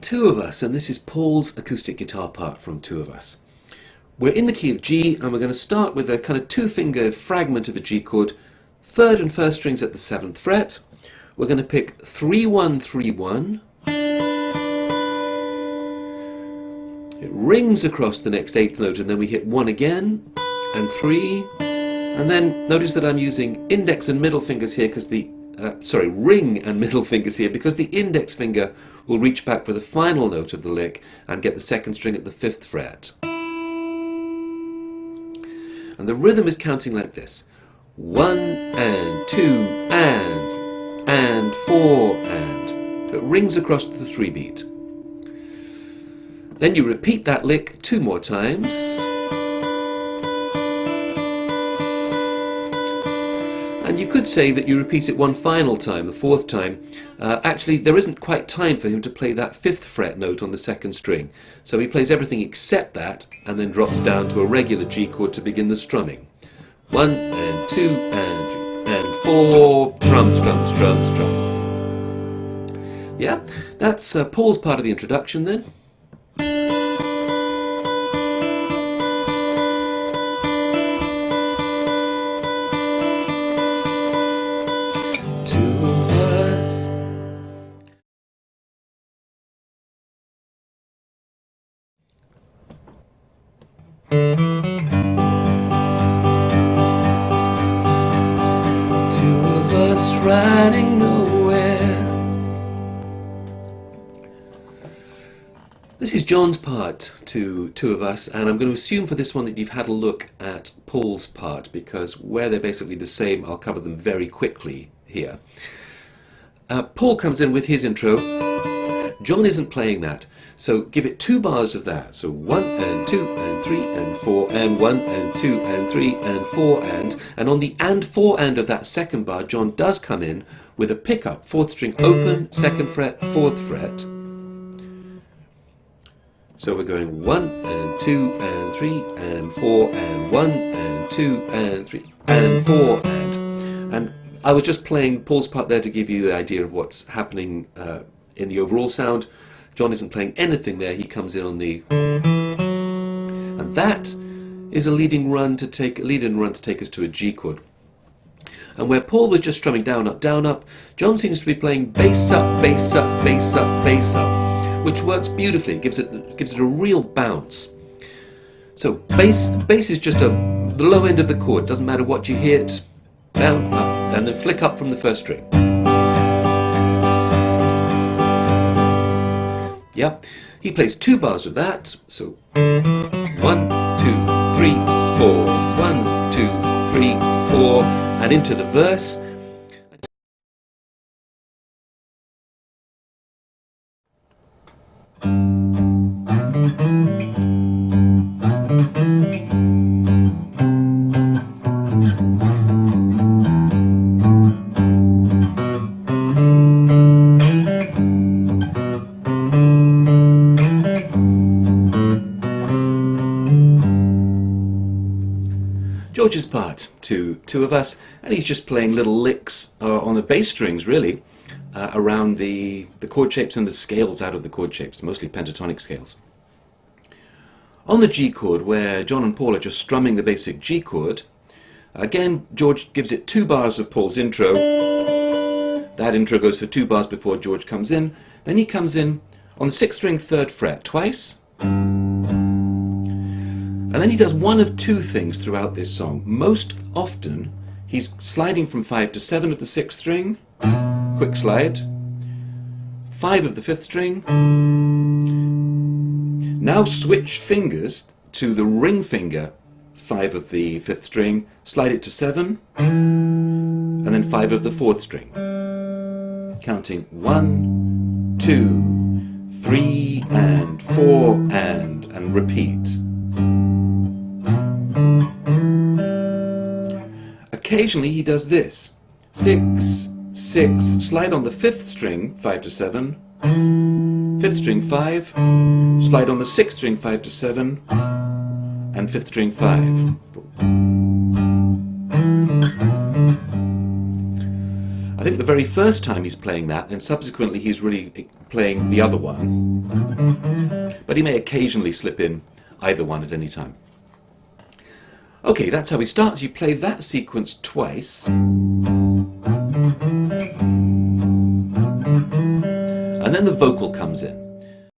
Two of Us, and this is Paul's acoustic guitar part from Two of Us. We're in the key of G, and we're going to start with a kind of two-finger fragment of a G chord, third and first strings at the 7th fret. We're going to pick 3-1, 3-1. It rings across the next 8th note, and then we hit 1 again, and 3. And then notice that I'm using index and middle fingers here because ring and middle fingers here because the index finger will reach back for the final note of the lick and get the 2nd string at the 5th fret. And the rhythm is counting like this: 1 and 2 and 4 and. It rings across the 3 beat. Then you repeat that lick 2 more times. And you could say that you repeat it one final time, the 4th time. Actually, there isn't quite time for him to play that 5th fret note on the 2nd string. So he plays everything except that, and then drops down to a regular G chord to begin the strumming. 1 and 2 and 3 and 4, strum, strum, strum, strum. Yeah, that's Paul's part of the introduction then. Riding nowhere. This is John's part to Two of Us, and I'm going to assume for this one that you've had a look at Paul's part, because where they're basically the same, I'll cover them very quickly here. Paul comes in with his intro. John isn't playing that, so give it 2 bars of that. So 1 and 2 and 3 and 4 and 1 and 2 and 3 and 4 and on the and 4 and of that 2nd bar, John does come in with a pickup, 4th string open, 2nd fret, 4th fret. So we're going 1 and 2 and 3 and 4 and 1 and 2 and 3 and 4 and I was just playing Paul's part there to give you the idea of what's happening in the overall sound. John isn't playing anything there, he comes in on the, and that is a lead-in run to take us to a G chord. And where Paul was just strumming down, up, John seems to be playing bass up, bass up, bass up, bass up, which works beautifully. It gives it a real bounce. So bass is just the low end of the chord. Doesn't matter what you hit, down, up, and then flick up from the 1st string. Yep, he plays 2 bars of that. So 1, 2, 3, 4, 1, 2, 3, 4, and into the verse. George's part to Two of Us, and he's just playing little licks on the bass strings, really, around the chord shapes and the scales out of the chord shapes, mostly pentatonic scales. On the G chord, where John and Paul are just strumming the basic G chord, again, George gives it 2 bars of Paul's intro. That intro goes for 2 bars before George comes in. Then he comes in on the 6th string, 3rd fret, twice. And then he does one of 2 things throughout this song. Most often, he's sliding from 5 to 7 of the 6th string, quick slide, 5 of the 5th string. Now switch fingers to the ring finger, 5 of the 5th string, slide it to 7, and then 5 of the 4th string. Counting 1, 2, 3, and 4, and repeat. Occasionally he does this: 6, 6, slide on the 5th string, 5 to 7, 5th string 5, slide on the 6th string, 5 to 7, and 5th string 5. I think the very first time he's playing that, and subsequently he's really playing the other one, but he may occasionally slip in either one at any time. Okay, that's how he starts. You play that sequence twice, and then the vocal comes in.